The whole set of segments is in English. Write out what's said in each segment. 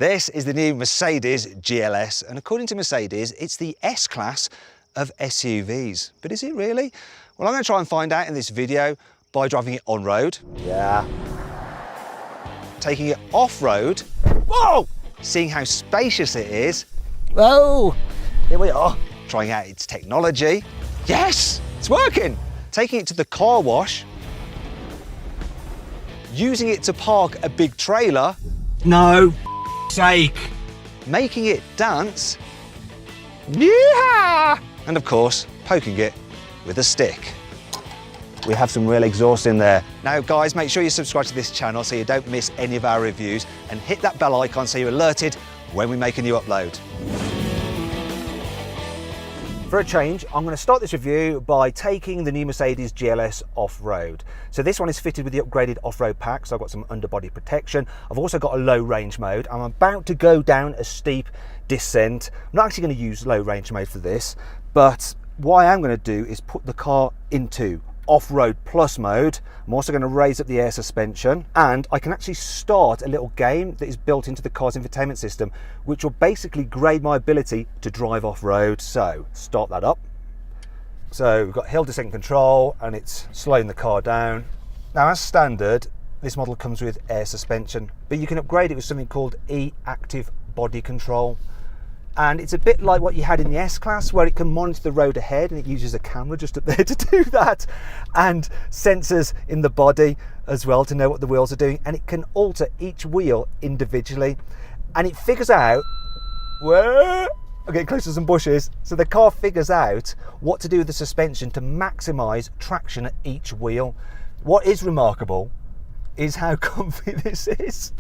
This is the new Mercedes GLS, and according to Mercedes, it's the S-Class of SUVs. But is it really? Well, I'm going to try and find out in this video by driving it on-road. Yeah. Taking it off-road. Whoa! Seeing how spacious it is. Whoa! Here we are. Trying out its technology. Yes! It's working! Taking it to the car wash. Using it to park a big trailer. No sake. Making it dance. Yeah! And of course, poking it with a stick. We have some real exhaust in there. Now guys, make sure you subscribe to this channel so you don't miss any of our reviews, and hit that bell icon so you're alerted when we make a new upload. For a change, I'm going to start this review by taking the new Mercedes GLS off-road. So this one is fitted with the upgraded off-road pack, so I've got some underbody protection. I've also got a low range mode. I'm about to go down a steep descent. I'm not actually going to use low range mode for this, but what I am going to do is put the car into off-road plus mode. I'm also going to raise up the air suspension, and I can actually start a little game that is built into the car's infotainment system, which will basically grade my ability to drive off-road. So start that up. So we've got hill descent control, and it's slowing the car down. Now as standard, this model comes with air suspension, but you can upgrade it with something called e-active body control. And it's a bit like what you had in the S-Class, where it can monitor the road ahead, and it uses a camera just up there to do that, and sensors in the body as well to know what the wheels are doing, and it can alter each wheel individually, and it figures out where I'm getting close to some bushes, so the car figures out what to do with the suspension to maximize traction at each wheel. What is remarkable is how comfy this is.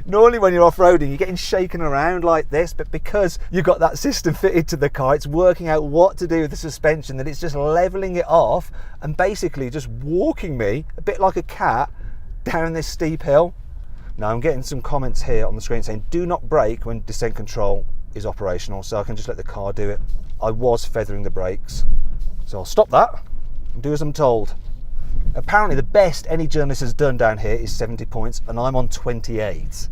Normally when you're off-roading, you're getting shaken around like this, but because you've got that system fitted to the car, it's working out what to do with the suspension, that it's just leveling it off and basically just walking me, a bit like a cat, down this steep hill. Now I'm getting some comments here on the screen saying, do not brake when descent control is operational, so I can just let the car do it. I was feathering the brakes, so I'll stop that and do as I'm told. Apparently the best any journalist has done down here is 70 points, and I'm on 28.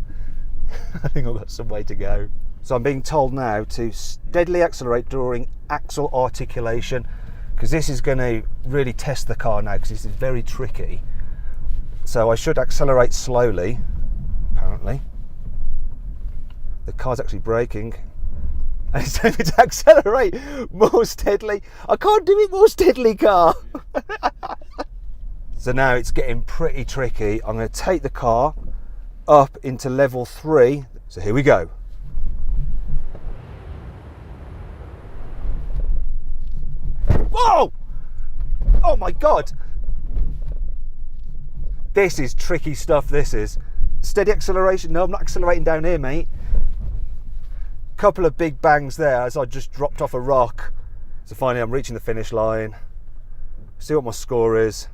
I think I've got some way to go. So I'm being told now to steadily accelerate during axle articulation, because this is going to really test the car now, because this is very tricky. So I should accelerate slowly, apparently. The car's actually braking, and it's telling me to accelerate more steadily. I can't do it more steadily, car. So now it's getting pretty tricky. I'm going to take the car up into level 3. So here we go. Whoa! Oh my God. This is tricky stuff, this is. Steady acceleration. No, I'm not accelerating down here, mate. Couple of big bangs there as I just dropped off a rock. So finally I'm reaching the finish line. See what my score is.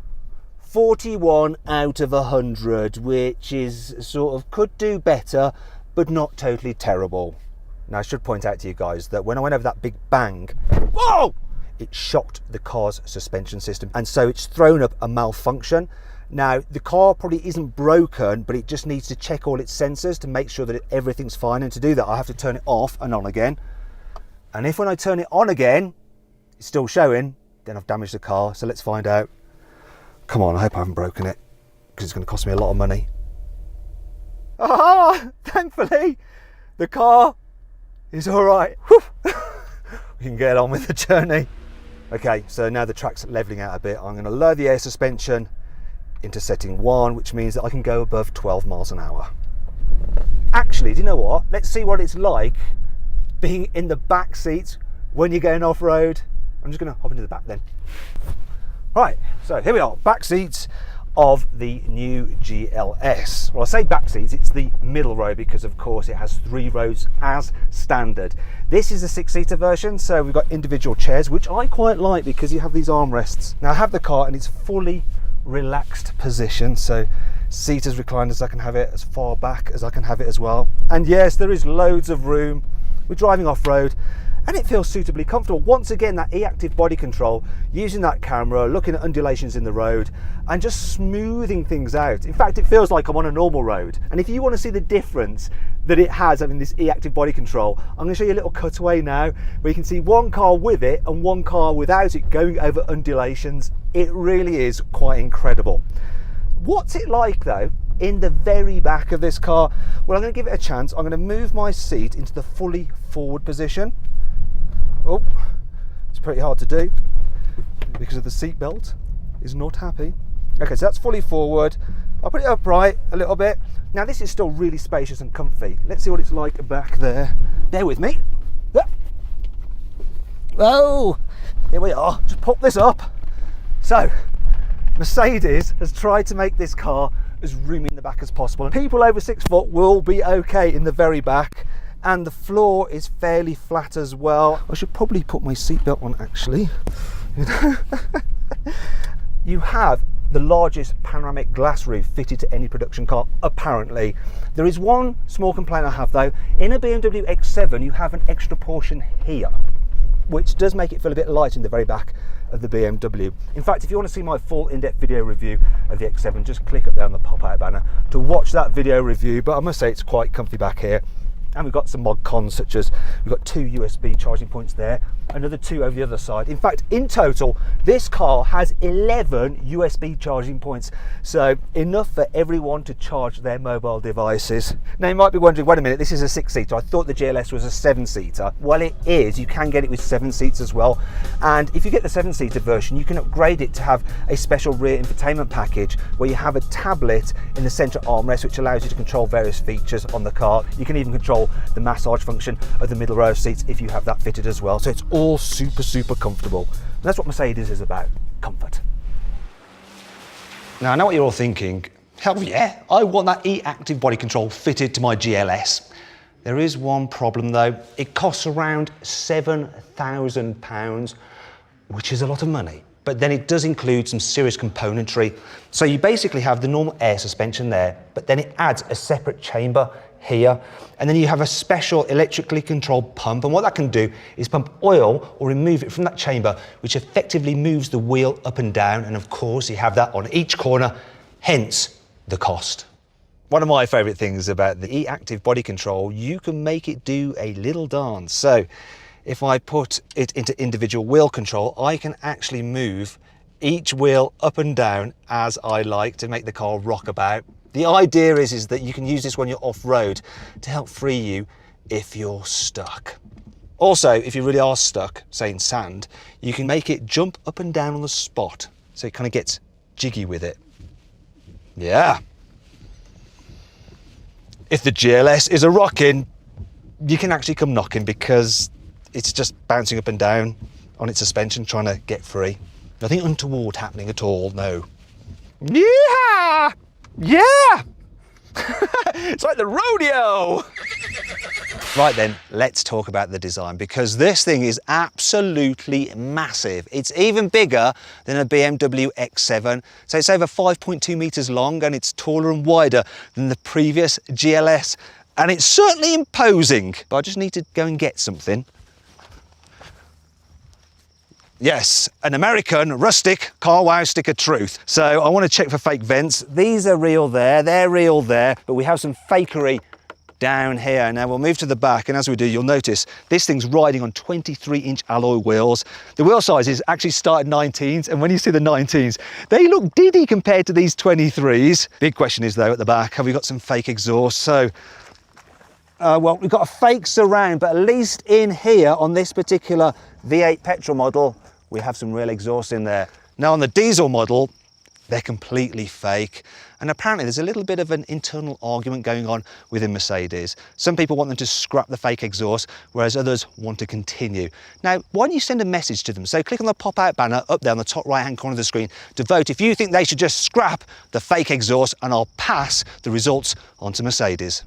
41 out of 100, which is sort of, could do better, but not totally terrible. Now I should point out to you guys that when I went over that big bang, whoa, it shocked the car's suspension system, and so it's thrown up a malfunction. Now the car probably isn't broken, but it just needs to check all its sensors to make sure that everything's fine, and to do that I have to turn it off and on again. And if when I turn it on again it's still showing, then I've damaged the car. So let's find out. Come on, I hope I haven't broken it, because it's going to cost me a lot of money. Ah, thankfully, the car is all right. We can get on with the journey. Okay, so now the track's leveling out a bit. I'm going to lower the air suspension into setting 1, which means that I can go above 12 miles an hour. Actually, do you know what? Let's see what it's like being in the back seat when you're going off-road. I'm just going to hop into the back then. Right, so here we are, back seats of the new GLS. Well, I say back seats, it's the middle row, because of course it has 3 rows as standard. This is the 6-seater version, so we've got individual chairs, which I quite like because you have these armrests. Now I have the car and it's fully relaxed position, so seat as reclined as I can have it, as far back as I can have it as well. And yes, there is loads of room. We're driving off-road, and it feels suitably comfortable. Once again, that e-active body control, using that camera, looking at undulations in the road and just smoothing things out. In fact, it feels like I'm on a normal road. And if you want to see the difference that it has having this e-active body control. I'm going to show you a little cutaway now where you can see one car with it and one car without it going over undulations. It really is quite incredible. What's it like though in the very back of this car? Well, I'm going to give it a chance. I'm going to move my seat into the fully forward position. Oh, it's pretty hard to do because of the seat belt is not happy. Okay, so that's fully forward. I'll put it upright a little bit. Now this is still really spacious and comfy. Let's see what it's like back there. Bear with me. Oh, here we are. Just pop this up. So, Mercedes has tried to make this car as roomy in the back as possible. People over 6 foot will be okay in the very back, and the floor is fairly flat as well. I should probably put my seatbelt on actually. You have the largest panoramic glass roof fitted to any production car, apparently. There is one small complaint I have though. In a BMW X7 you have an extra portion here, which does make it feel a bit light in the very back of the BMW. In fact, if you want to see my full in-depth video review of the X7, just click up there on the pop-out banner to watch that video review. But I must say it's quite comfy back here. And we've got some mod cons, such as we've got 2 USB charging points there, another 2 over the other side. In fact, in total, this car has 11 USB charging points. So enough for everyone to charge their mobile devices. Now you might be wondering, wait a minute, this is a 6-seater. I thought the GLS was a 7-seater. Well, it is. You can get it with 7 seats as well. And if you get the 7-seater version, you can upgrade it to have a special rear infotainment package where you have a tablet in the center armrest, which allows you to control various features on the car. You can even control the massage function of the middle row seats if you have that fitted as well. So it's all super comfortable. And that's what Mercedes is about, comfort. Now I know what you're all thinking. Hell yeah, I want that e-active body control fitted to my GLS. There is one problem though. It costs around £7,000, which is a lot of money. But then it does include some serious componentry. So you basically have the normal air suspension there, but then it adds a separate chamber here, and then you have a special electrically controlled pump, and what that can do is pump oil or remove it from that chamber, which effectively moves the wheel up and down, and of course you have that on each corner, hence the cost. One of my favourite things about the e-active body control, you can make it do a little dance. So if I put it into individual wheel control, I can actually move each wheel up and down as I like to make the car rock about. The idea is that you can use this when you're off-road to help free you if you're stuck. Also, if you really are stuck, say in sand, you can make it jump up and down on the spot, so it kind of gets jiggy with it. Yeah. If the GLS is a rockin', you can actually come knocking because it's just bouncing up and down on its suspension trying to get free. Nothing untoward happening at all, no. Yeah! Yeah! It's like the rodeo! Right then, let's talk about the design, because this thing is absolutely massive. It's even bigger than a BMW X7. So it's over 5.2 meters long and it's taller and wider than the previous GLS. And it's certainly imposing, but I just need to go and get something. Yes, an American rustic car wow stick of truth. So I want to check for fake vents. These are real there, they're real there, but we have some fakery down here. Now we'll move to the back, and as we do, you'll notice this thing's riding on 23-inch alloy wheels. The wheel sizes actually start at 19s, and when you see the 19s, they look diddy compared to these 23s. Big question is though, at the back, have we got some fake exhaust? So, well, we've got a fake surround, but at least in here on this particular V8 petrol model, we have some real exhaust in there. Now on the diesel model, they're completely fake. And apparently there's a little bit of an internal argument going on within Mercedes. Some people want them to scrap the fake exhaust, whereas others want to continue. Now, why don't you send a message to them? So click on the pop-out banner up there on the top right-hand corner of the screen to vote if you think they should just scrap the fake exhaust, and I'll pass the results on to Mercedes.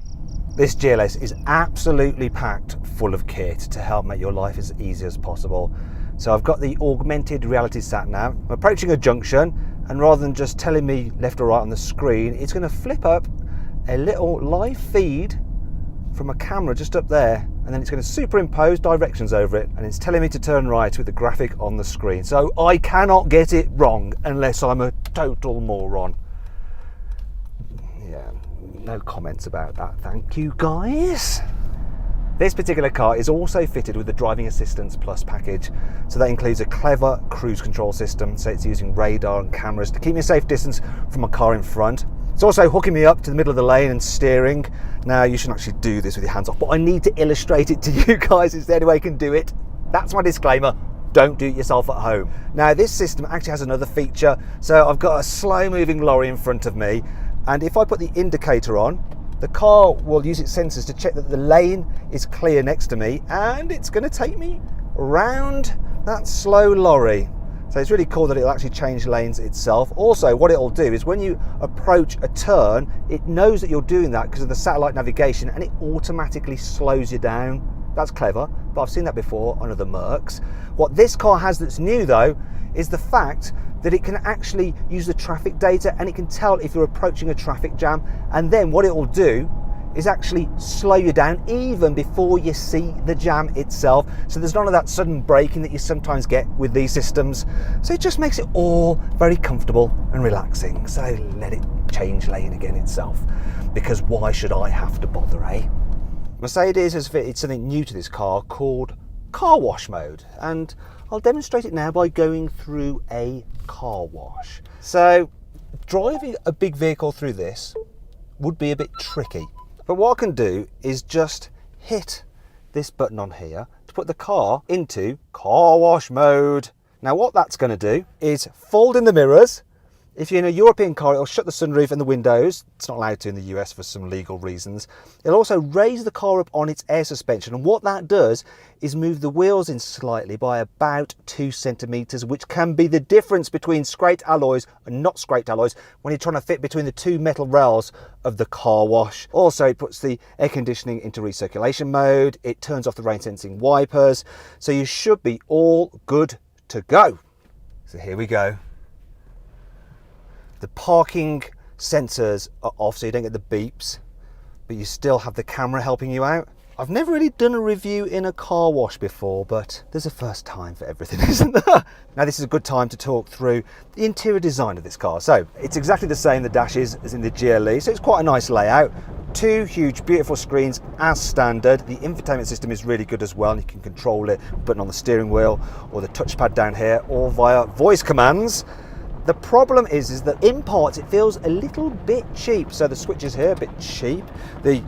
This GLS is absolutely packed full of kit to help make your life as easy as possible. So I've got the augmented reality sat nav. I'm approaching a junction, and rather than just telling me left or right on the screen, it's going to flip up a little live feed from a camera just up there, and then it's going to superimpose directions over it, and it's telling me to turn right with the graphic on the screen. So I cannot get it wrong unless I'm a total moron. Yeah. No comments about that, thank you guys. This particular car is also fitted with the Driving Assistance Plus package. So that includes a clever cruise control system, so it's using radar and cameras to keep me a safe distance from my car in front. It's also hooking me up to the middle of the lane and steering. Now, you shouldn't actually do this with your hands off, but I need to illustrate it to you guys. It's the only way I can do it. That's my disclaimer. Don't do it yourself at home. Now, this system actually has another feature. So I've got a slow moving lorry in front of me, and if I put the indicator on, the car will use its sensors to check that the lane is clear next to me, and it's going to take me around that slow lorry. So it's really cool that it'll actually change lanes itself. Also, what it'll do is when you approach a turn, it knows that you're doing that because of the satellite navigation, and it automatically slows you down. That's clever, but I've seen that before on other Mercs. What this car has that's new though, is the fact that it can actually use the traffic data, and it can tell if you're approaching a traffic jam, and then what it will do is actually slow you down even before you see the jam itself. So there's none of that sudden braking that you sometimes get with these systems. So it just makes it all very comfortable and relaxing. So let it change lane again itself, because why should I have to bother, eh? Mercedes has fitted something new to this car called car wash mode, and I'll demonstrate it now by going through a car wash. So driving a big vehicle through this would be a bit tricky. But what I can do is just hit this button on here to put the car into car wash mode. Now what that's going to do is fold in the mirrors. If you're in a European car, it'll shut the sunroof and the windows. It's not allowed to in the US for some legal reasons. It'll also raise the car up on its air suspension. And what that does is move the wheels in slightly by about 2 centimeters, which can be the difference between scraped alloys and not scraped alloys when you're trying to fit between the two metal rails of the car wash. Also, it puts the air conditioning into recirculation mode. It turns off the rain sensing wipers. So you should be all good to go. So here we go. The parking sensors are off, so you don't get the beeps, but you still have the camera helping you out. I've never really done a review in a car wash before, but there's a first time for everything, isn't there? Now this is a good time to talk through the interior design of this car. So it's exactly the same, the dash is, as in the GLE, so it's quite a nice layout. 2 huge beautiful screens as standard. The infotainment system is really good as well, and you can control it with a button on the steering wheel or the touchpad down here, or via voice commands. The problem is that in parts it feels a little bit cheap. So the switches here, a bit cheap. The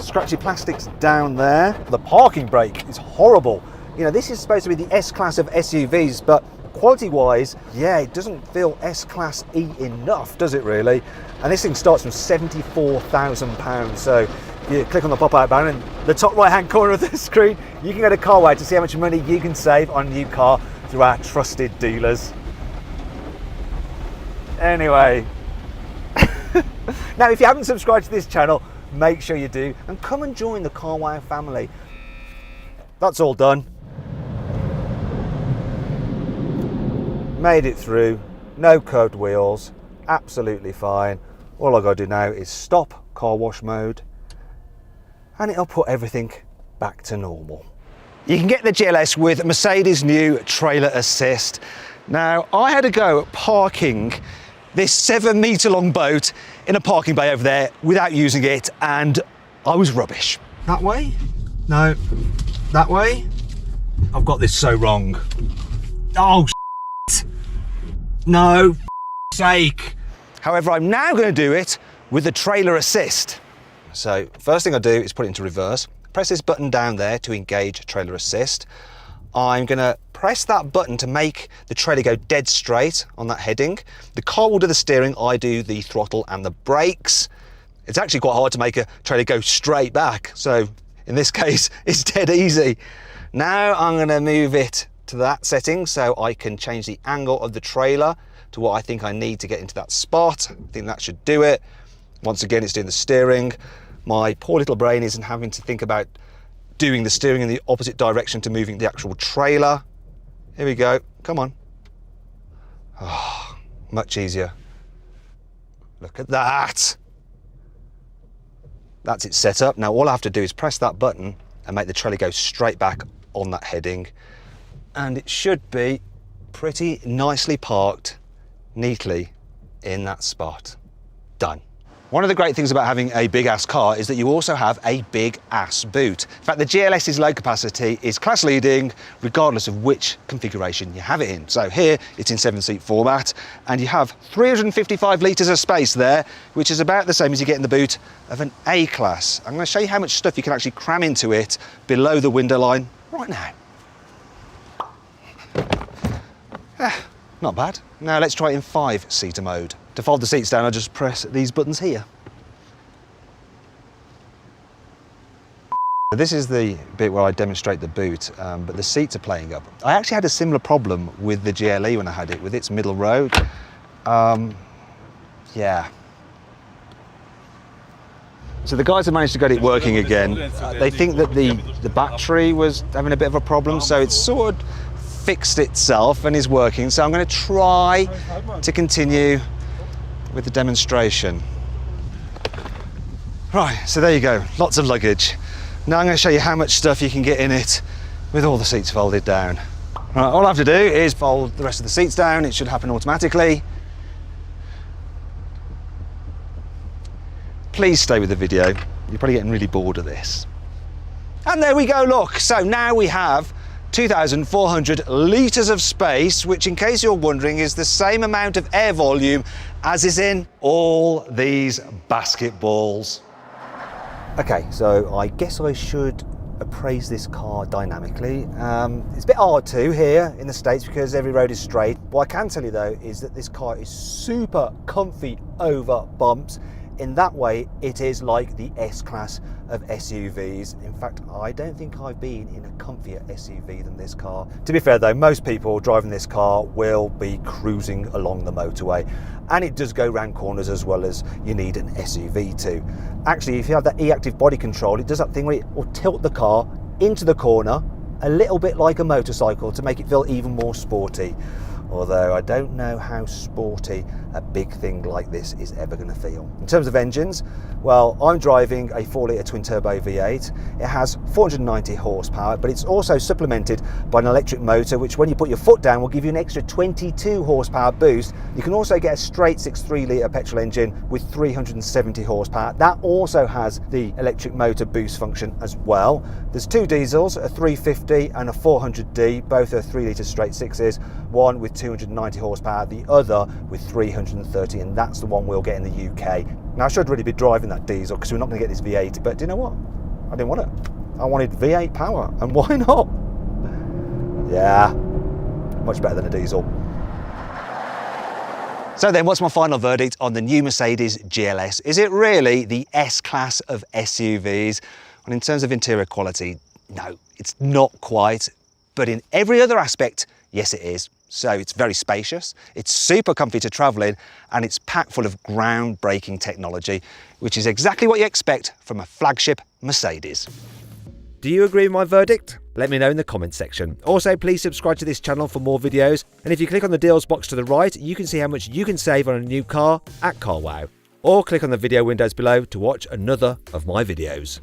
scratchy plastics down there. The parking brake is horrible. You know, this is supposed to be the S-Class of SUVs, but quality-wise, yeah, it doesn't feel S-Class E enough, does it really? And this thing starts from £74,000. So you click on the pop-out button in the top right-hand corner of the screen, you can go to CarWow to see how much money you can save on a new car through our trusted dealers. Anyway, now if you haven't subscribed to this channel, make sure you do, and come and join the CarWow family. That's all done. Made it through, no curved wheels, absolutely fine. All I got to do now is stop car wash mode, and it'll put everything back to normal. You can get the GLS with Mercedes' new trailer assist. Now, I had a go at parking this 7-metre long boat in a parking bay over there without using it, and I was rubbish. That way? No. That way? I've got this so wrong. Oh, no, sake. However, I'm now going to do it with the trailer assist. So, first thing I do is put it into reverse. Press this button down there to engage trailer assist. I'm going to press that button to make the trailer go dead straight on that heading. The car will do the steering, I do the throttle and the brakes. It's actually quite hard to make a trailer go straight back, so in this case it's dead easy. Now I'm going to move it to that setting so I can change the angle of the trailer to what I think I need to get into that spot. I think that should do it. Once again, it's doing the steering. My poor little brain isn't having to think about doing the steering in the opposite direction to moving the actual trailer. Here we go, come on. Oh, much easier. Look at that. That's it set up. Now all I have to do is press that button and make the trailer go straight back on that heading. And it should be pretty nicely parked neatly in that spot. Done. One of the great things about having a big ass car is that you also have a big ass boot. In fact, the GLS's load capacity is class leading regardless of which configuration you have it in. So here it's in 7-seat format and you have 355 litres of space there, which is about the same as you get in the boot of an A-Class. I'm going to show you how much stuff you can actually cram into it below the window line right now. Not bad. Now let's try it in 5-seater mode. To fold the seats down, I just press these buttons here. This is the bit where I demonstrate the boot, but the seats are playing up. I actually had a similar problem with the GLE when I had it, with its middle road. Yeah. So the guys have managed to get it working again. They think that the battery was having a bit of a problem, so it's sort of fixed itself and is working. So I'm going to try to continue with the demonstration. Right, so there you go, lots of luggage. Now I'm going to show you how much stuff you can get in it with all the seats folded down. Right, all I have to do is fold the rest of the seats down. It should happen automatically. Please stay with the video. You're probably getting really bored of this. And there we go, look. So now we have 2,400 litres of space, which, in case you're wondering, is the same amount of air volume as is in all these basketballs. Okay, so I guess I should appraise this car dynamically. It's a bit hard to here in the States because every road is straight. What I can tell you though is that this car is super comfy over bumps. In that way, it is like the S-Class of SUVs. In fact, I don't think I've been in a comfier SUV than this car. To be fair though, most people driving this car will be cruising along the motorway, and it does go round corners as well as you need an SUV to. Actually, if you have that e-active body control, it does that thing where it will tilt the car into the corner a little bit like a motorcycle to make it feel even more sporty. Although I don't know how sporty a big thing like this is ever going to feel. In terms of engines, well, I'm driving a 4-litre twin-turbo V8. It has 490 horsepower, but it's also supplemented by an electric motor, which when you put your foot down will give you an extra 22 horsepower boost. You can also get a straight 3-litre petrol engine with 370 horsepower. That also has the electric motor boost function as well. There's two diesels, a 350 and a 400D, both are 3-litre straight sixes, one with 290 horsepower, the other with 330, and that's the one we'll get in the UK. Now I should really be driving that diesel because we're not going to get this V8, but do you know what? I didn't want it. I wanted V8 power, and why not? Yeah, much better than a diesel. So then, what's my final verdict on the new Mercedes GLS? Is it really the S-Class of SUVs? And in terms of interior quality, no, it's not quite, but in every other aspect, yes it is. So it's very spacious, it's super comfy to travel in, and it's packed full of groundbreaking technology, which is exactly what you expect from a flagship Mercedes. Do you agree with my verdict? Let me know in the comments section. Also, please subscribe to this channel for more videos, and if you click on the deals box to the right, you can see how much you can save on a new car at CarWow. Or click on the video windows below to watch another of my videos.